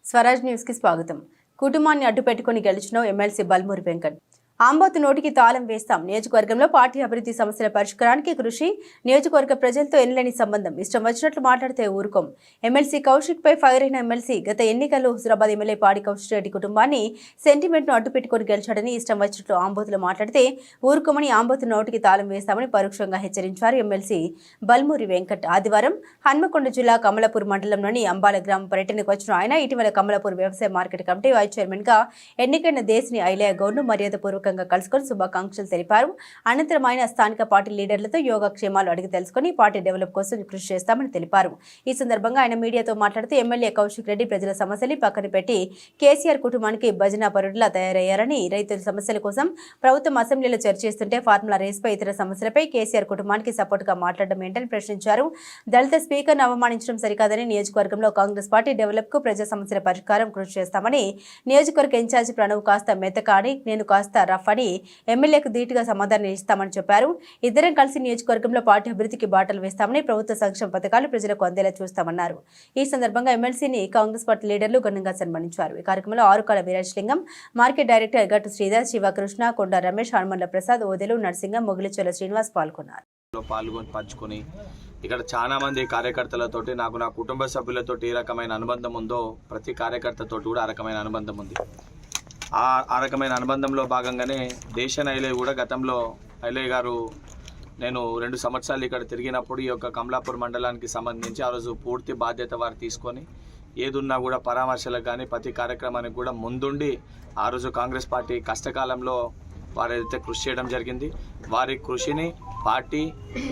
Swaraj news కి స్వాగతం. కుటుంబాన్ని అడ్డుపెట్టుకుని గెలిచిన ఎమ్మెల్సీ బల్మూరి వెంకట్. ఆంబోతు నోటికి తాళం వేస్తాం. నియోజకవర్గంలో పార్టీ అభివృద్ధి సమస్యల పరిష్కారానికి కృషి. నియోజకవర్గ ప్రజలతో ఎనలేని సంబంధం. ఇష్టం వచ్చినట్లు మాట్లాడితే ఊరుకోం. ఎమ్మెల్సీ కౌశిక్ పై ఫైర్ అయిన ఎమ్మెల్సీ గత ఎన్నికల్లో హుజురాబాద్ ఎమ్మెల్యే పాడి కౌశిక్ రెడ్డి కుటుంబాన్ని సెంటిమెంట్ను అడ్డుపెట్టుకుని గెలిచాడని ఇష్టం వచ్చినట్లు ఆంబోతులో మాట్లాడితే ఊరుకోమని ఆంబోతు నోటికి తాళం వేస్తామని పరోక్షంగా హెచ్చరించారు ఎమ్మెల్సీ బల్మూరి వెంకట్. ఆదివారం హన్మకొండ జిల్లా కమలాపూర్ మండలంలోని అంబాల గ్రామ పర్యటనకు వచ్చిన ఆయన ఇటీవల కమలాపూర్ వ్యవసాయ మార్కెట్ కమిటీ వైస్ చైర్మన్ గా ఎన్నికైన దేశిని ఐలయ్య గౌడ్ను మర్యాదపూర్వక కలుసుకొని శుభాకాంక్షలు తెలిపారు. అనంతరం ఆయన స్థానిక పార్టీ లీడర్లతో యోగక్షేమాలు అడిగి తెలుసుకుని పార్టీ డెవలప్ కోసం కృషి చేస్తామని తెలిపారు. ఈ సందర్భంగా ఆయన మీడియాతో మాట్లాడుతూ ఎమ్మెల్యే కౌశిక్ రెడ్డి ప్రజల సమస్యలు పక్కన పెట్టి కేసీఆర్ కుటుంబానికి భజన పరుడులా తయారయ్యారని, రైతుల సమస్యల కోసం ప్రభుత్వం అసెంబ్లీలో చర్చిస్తుంటే ఫార్ములా రేస్పై ఇతర సమస్యలపై కేసీఆర్ కుటుంబానికి సపోర్ట్ గా మాట్లాడడం ఏంటని ప్రశ్నించారు. దళిత స్పీకర్ను అవమానించడం సరికాదని, నియోజకవర్గంలో కాంగ్రెస్ పార్టీ డెవలప్ కు ప్రజా సమస్యల పరిష్కారం కృషి చేస్తామని, నియోజకవర్గ ఇన్ఛార్జి ప్రణవ్ కాస్త మెతకాని నేను కాస్త రఫ్ అని ఎమ్మెల్యేకు ధీటుగా సమాధానం ఇస్తామని చెప్పారు. ఇద్దరం కలిసి నియోజకవర్గంలో పార్టీ అభివృద్ధికి బాటలు వేస్తామని, ప్రభుత్వ సంక్షేమ పథకాలు ప్రజలకు అందేలా చూస్తామన్నారు. ఈ సందర్భంగా ఎమ్మెల్సీని కాంగ్రెస్ పార్టీ లీడర్లు ఘనంగా సన్మానించారు. ఈ కార్యక్రమంలో ఆరుకాల వీరాజలింగం, మార్కెట్ డైరెక్టర్ గట్టు శ్రీధర్, శివకృష్ణ, కొండ రమేష్, హనుమల్ల ప్రసాద్, ఓదెలు నరసింగం, మొగిలిచోల శ్రీనివాస్ పాల్గొన్నారు. పంచుకొని ఇక్కడ చాలా మంది కార్యకర్తలతోటి నాకు నా కుటుంబ సభ్యులతో ఏ రకమైన అనుబంధం ఉందో ప్రతి కార్యకర్తతో కూడా ఆ రకమైన అనుబంధం ఉంది. ఆ రకమైన అనుబంధంలో భాగంగానే దేశన్ ఐలయ్య కూడా గతంలో ఐలయ్య గారు నేను 2 సంవత్సరాలు ఇక్కడ తిరిగినప్పుడు ఈ యొక్క కమలాపూర్ మండలానికి సంబంధించి ఆ రోజు పూర్తి బాధ్యత వారు తీసుకొని ఏదున్నా కూడా పరామర్శలకు కానీ ప్రతి కార్యక్రమానికి కూడా ముందుండి ఆ రోజు కాంగ్రెస్ పార్టీ కష్టకాలంలో వారు ఏదైతే కృషి చేయడం జరిగింది, వారి కృషిని పార్టీ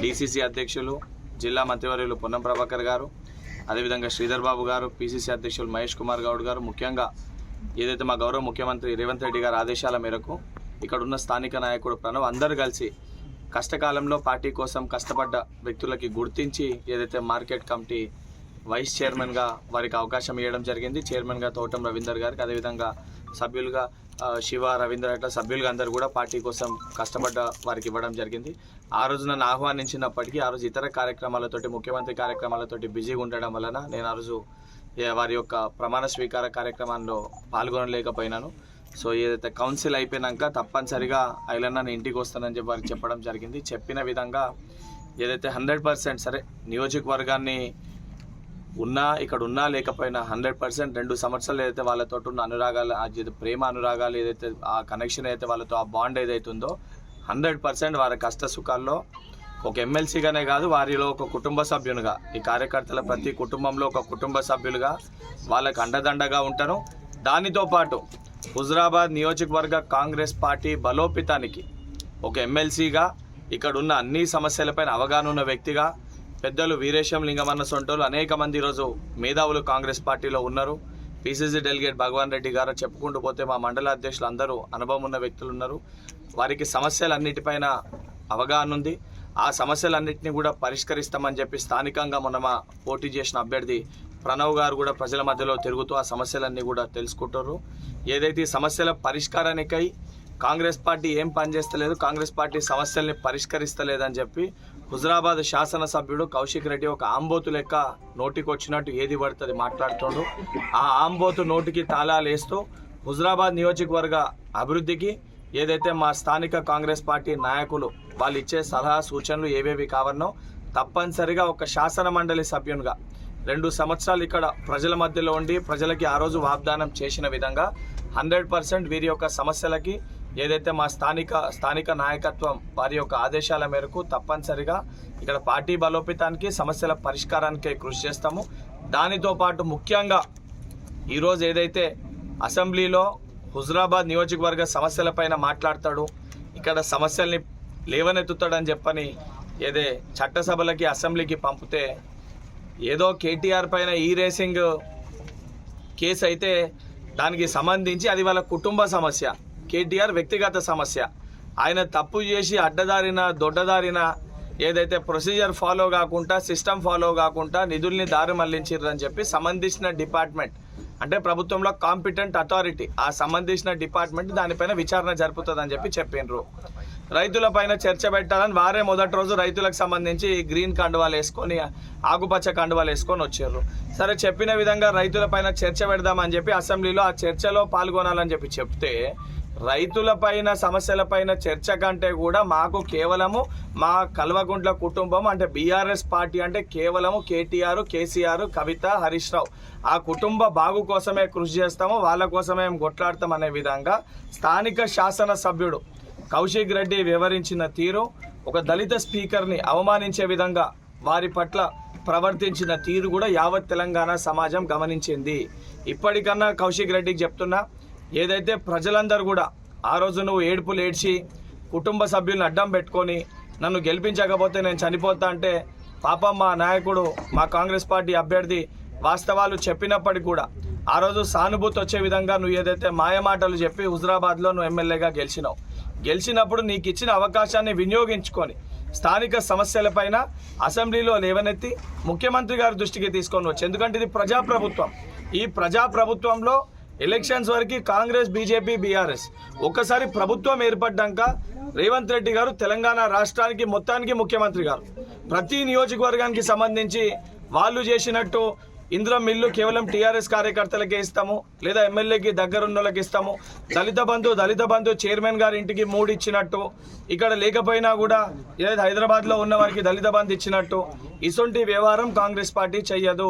డీసీసీ అధ్యక్షులు జిల్లా మంత్రివర్యులు పొన్నం ప్రభాకర్ గారు, అదేవిధంగా శ్రీధర్ బాబు గారు, పీసీసీ అధ్యక్షులు మహేష్ కుమార్ గౌడ్ గారు, ముఖ్యంగా ఏదైతే మా గౌరవ ముఖ్యమంత్రి రేవంత్ రెడ్డి గారి ఆదేశాల మేరకు ఇక్కడ ఉన్న స్థానిక నాయకుడు ప్రణవ్ అందరూ కలిసి కష్టకాలంలో పార్టీ కోసం కష్టపడ్డ వ్యక్తులకి గుర్తించి ఏదైతే మార్కెట్ కమిటీ వైస్ చైర్మన్గా వారికి అవకాశం ఇవ్వడం జరిగింది. చైర్మన్గా తోటం రవీందర్ గారికి, అదేవిధంగా సభ్యులుగా శివ, రవీందర్ అట్లా సభ్యులుగా అందరూ కూడా పార్టీ కోసం కష్టపడ్డ వారికి ఇవ్వడం జరిగింది. ఆ రోజు నన్ను ఆహ్వానించినప్పటికీ ఆ రోజు ఇతర కార్యక్రమాలతోటి ముఖ్యమంత్రి కార్యక్రమాలతోటి బిజీగా ఉండడం వలన నేను ఆ రోజు వారి యొక్క ప్రమాణ స్వీకార కార్యక్రమాల్లో పాల్గొనలేకపోయినాను. సో ఏదైతే కౌన్సిల్ అయిపోయినాక తప్పనిసరిగా ఐలన్న నేను ఇంటికి వస్తానని చెప్పి వారికి చెప్పడం జరిగింది. చెప్పిన విధంగా ఏదైతే 100% సరే నియోజకవర్గాన్ని ఇక్కడ ఉన్నా లేకపోయినా 100% 2 సంవత్సరాలు ఏదైతే వాళ్ళతో ఉన్న అనురాగాలు, ప్రేమ అనురాగాలు ఏదైతే ఆ కనెక్షన్ ఏదైతే వాళ్ళతో ఆ బాండ్ ఏదైతే ఉందో 100% వారి కష్ట సుఖాల్లో ఒక ఎమ్మెల్సీగానే కాదు వారిలో ఒక కుటుంబ సభ్యునిగా, ఈ కార్యకర్తల ప్రతి కుటుంబంలో ఒక కుటుంబ సభ్యులుగా వాళ్ళకు అండదండగా ఉంటాను. దానితో పాటు హుజురాబాద్ నియోజకవర్గ కాంగ్రెస్ పార్టీ బలోపేతానికి ఒక ఎమ్మెల్సీగా ఇక్కడ ఉన్న అన్ని సమస్యలపైన అవగాహన ఉన్న వ్యక్తిగా పెద్దలు వీరేశం లింగమన్న సొంటోలు అనేక మంది ఈరోజు మేధావులు కాంగ్రెస్ పార్టీలో ఉన్నారు. పీసీసీ డెలిగేట్ భగవాన్ రెడ్డి గారు చెప్పుకుంటూ పోతే మా మండల అధ్యక్షులు అందరూ అనుభవం ఉన్న వ్యక్తులు ఉన్నారు. వారికి సమస్యలన్నిటిపైన అవగాహన ఉంది. ఆ సమస్యలన్నింటినీ కూడా పరిష్కరిస్తామని చెప్పి స్థానికంగా మొన్న మా పోటీ చేసిన అభ్యర్థి ప్రణవ్ గారు కూడా ప్రజల మధ్యలో తిరుగుతూ ఆ సమస్యలన్నీ కూడా తెలుసుకుంటారు. ఏదైతే ఈ సమస్యల పరిష్కారానికై కాంగ్రెస్ పార్టీ ఏం పనిచేస్తలేదు, కాంగ్రెస్ పార్టీ సమస్యల్ని పరిష్కరిస్తలేదని చెప్పి హుజురాబాద్ శాసనసభ్యుడు కౌశిక్ రెడ్డి ఒక ఆంబోతు లెక్క నోటికి వచ్చినట్టు ఏది పడుతుంది మాట్లాడుతుండు. ఆ ఆంబోతు నోటికి తాళాలు వేస్తూ హుజురాబాద్ నియోజకవర్గ అభివృద్ధికి ఏదైతే మా స్థానిక కాంగ్రెస్ పార్టీ నాయకులు వాళ్ళు ఇచ్చే సలహా సూచనలు ఏవేవి కావన్నో తప్పనిసరిగా ఒక శాసన మండలి సభ్యునిగా 2 సంవత్సరాలు ఇక్కడ ప్రజల మధ్యలో ఉండి ప్రజలకి ఆ రోజు వాగ్దానం చేసిన విధంగా 100% వీరి యొక్క సమస్యలకి ఏదైతే మా స్థానిక నాయకత్వం వారి యొక్క ఆదేశాల మేరకు తప్పనిసరిగా ఇక్కడ పార్టీ బలోపేతానికి సమస్యల పరిష్కారానికి కృషి చేస్తాము. దానితో పాటు ముఖ్యంగా ఈరోజు ఏదైతే అసెంబ్లీలో హుజురాబాద్ నియోజకవర్గ సమస్యలపైన మాట్లాడతాడు, ఇక్కడ సమస్యల్ని లేవనెత్తుతాడని చెప్పని ఏదే చట్టసభలకి అసెంబ్లీకి పంపితే ఏదో కేటీఆర్ పైన ఈ రేసింగ్ కేసు అయితే దానికి సంబంధించి అది వాళ్ళ కుటుంబ సమస్య, కేటీఆర్ వ్యక్తిగత సమస్య. ఆయన తప్పు చేసి అడ్డదారిన దొడ్డదారిన ఏదైతే ప్రొసీజర్ ఫాలో కాకుండా సిస్టమ్ ఫాలో కాకుండా నిధుల్ని దారి మళ్లించారని చెప్పి సంబంధించిన డిపార్ట్మెంట్ అంటే ప్రభుత్వంలో కాంపిటెంట్ అథారిటీ ఆ సంబంధించిన డిపార్ట్మెంట్ దానిపైన విచారణ జరుపుతుందని చెప్పిండ్రు. రైతులపైన చర్చ పెట్టాలని వారే మొదటి రోజు రైతులకు సంబంధించి గ్రీన్ కండువాలు వేసుకొని ఆకుపచ్చ కండువాలు వేసుకొని వచ్చారు. సరే, చెప్పిన విధంగా రైతులపైన చర్చ పెడదామని చెప్పి అసెంబ్లీలో ఆ చర్చలో పాల్గొనాలని చెప్తే రైతులపైన సమస్యలపైన చర్చ కంటే కూడా మాకు కేవలము మా కల్వకుంట్ల కుటుంబం అంటే బీఆర్ఎస్ పార్టీ అంటే కేవలము కేటీఆర్, కేసీఆర్, కవిత, హరీష్ రావు ఆ కుటుంబ బాగు కోసమే కృషి చేస్తాము, వాళ్ళ కోసమే కొట్లాడతాం అనే విధంగా స్థానిక శాసనసభ్యుడు కౌశిక్ రెడ్డి వివరించిన తీరు, ఒక దళిత స్పీకర్ని అవమానించే విధంగా వారి పట్ల ప్రవర్తించిన తీరు కూడా యావత్ తెలంగాణ సమాజం గమనించింది. ఇప్పటికన్నా కౌశిక్ రెడ్డికి చెప్తున్నా, ఏదైతే ప్రజలందరూ కూడా ఆ రోజు నువ్వు ఏడుపులు ఏడ్చి కుటుంబ సభ్యులను అడ్డం పెట్టుకొని నన్ను గెలిపించకపోతే నేను చనిపోతా అంటే పాపం మా నాయకుడు మా కాంగ్రెస్ పార్టీ అభ్యర్థి వాస్తవాలు చెప్పినప్పటికీ కూడా ఆ రోజు సానుభూతి వచ్చే విధంగా నువ్వు ఏదైతే మాయమాటలు చెప్పి హుజరాబాద్లో నువ్వు ఎమ్మెల్యేగా గెలిచినప్పుడు నీకు ఇచ్చిన అవకాశాన్ని వినియోగించుకొని స్థానిక సమస్యలపైన అసెంబ్లీలో లేవనెత్తి ముఖ్యమంత్రి గారి దృష్టికి తీసుకొని వచ్చు. ఎందుకంటే ఇది ప్రజాప్రభుత్వం. ఈ ప్రజాప్రభుత్వంలో ఎలక్షన్స్ వరకు కాంగ్రెస్, బీజేపీ, బీఆర్ఎస్ ఒకసారి ప్రభుత్వం ఏర్పడ్డాక రేవంత్ రెడ్డి గారు తెలంగాణ రాష్ట్రానికి మొత్తానికి ముఖ్యమంత్రి గారు. ప్రతి నియోజకవర్గానికి సంబంధించి వాళ్ళు చేసినట్టు ఇందులో మిల్లు కేవలం టీఆర్ఎస్ కార్యకర్తలకే ఇస్తాము, లేదా ఎమ్మెల్యేకి దగ్గరున్న వాళ్ళకి ఇస్తాము, దళిత బంధు చైర్మన్ గారి ఇంటికి 3 ఇచ్చినట్టు, ఇక్కడ లేకపోయినా కూడా ఏదైతే హైదరాబాద్లో ఉన్న వారికి దళిత బంధు ఇచ్చినట్టు ఇటువంటి వ్యవహారం కాంగ్రెస్ పార్టీ చెయ్యదు.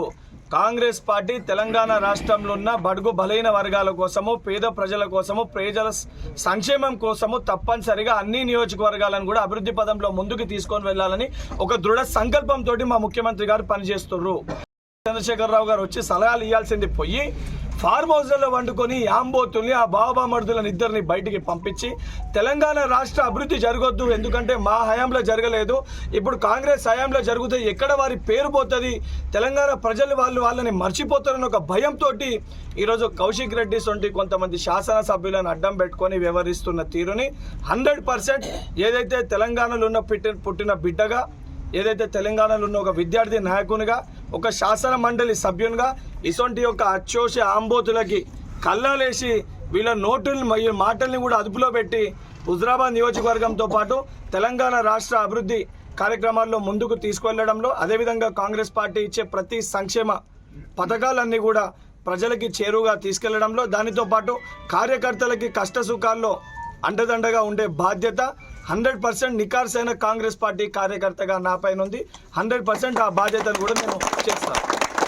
కాంగ్రెస్ పార్టీ తెలంగాణ రాష్ట్రంలో ఉన్న బడుగు బలైన వర్గాల కోసము, పేద ప్రజల కోసము, ప్రజల సంక్షేమం కోసము తప్పనిసరిగా అన్ని నియోజకవర్గాలను కూడా అభివృద్ధి పదంలో ముందుకు తీసుకొని వెళ్ళాలని ఒక దృఢ సంకల్పంతో మా ముఖ్యమంత్రి గారు పనిచేస్తున్నారు. చంద్రశేఖరరావు గారు వచ్చి సలహాలు ఇవ్వాల్సింది పోయి ఫార్మ్ హౌస్లలో వండుకొని యాంబోతుల్ని ఆ బాబామర్దులను ఇద్దరిని బయటికి పంపించి తెలంగాణ రాష్ట్ర అభివృద్ధి జరగొద్దు, ఎందుకంటే మా హయాంలో జరగలేదు, ఇప్పుడు కాంగ్రెస్ హయాంలో జరిగితే ఎక్కడ వారి పేరు పోతుంది, తెలంగాణ ప్రజలు వాళ్ళని మర్చిపోతారని ఒక భయంతో ఈరోజు కౌశిక్ రెడ్డి సొంటి కొంతమంది శాసనసభ్యులను అడ్డం పెట్టుకొని వ్యవహరిస్తున్న తీరుని 100% ఏదైతే తెలంగాణలో ఉన్న పుట్టిన బిడ్డగా, ఏదైతే తెలంగాణలో ఉన్న ఒక విద్యార్థి నాయకునిగా, ఒక శాసన మండలి సభ్యునిగా ఇటువంటి యొక్క అచ్చోష ఆంబోతులకి కళ్ళాలేసి వీళ్ళ మాటల్ని కూడా అదుపులో పెట్టి హుజరాబాద్ నియోజకవర్గంతో పాటు తెలంగాణ రాష్ట్ర అభివృద్ధి కార్యక్రమాల్లో ముందుకు తీసుకువెళ్లడంలో, అదేవిధంగా కాంగ్రెస్ పార్టీ ఇచ్చే ప్రతి సంక్షేమ పథకాలన్నీ కూడా ప్రజలకి చేరువుగా తీసుకెళ్లడంలో, దానితో పాటు కార్యకర్తలకి కష్ట సుఖాల్లో అండదండగా ఉండే బాధ్యత 100% నికార్సైన కాంగ్రెస్ పార్టీ కార్యకర్తగా నా పైన ఉంది. 100% ఆ బాధ్యతను కూడా నేను చేస్తాను.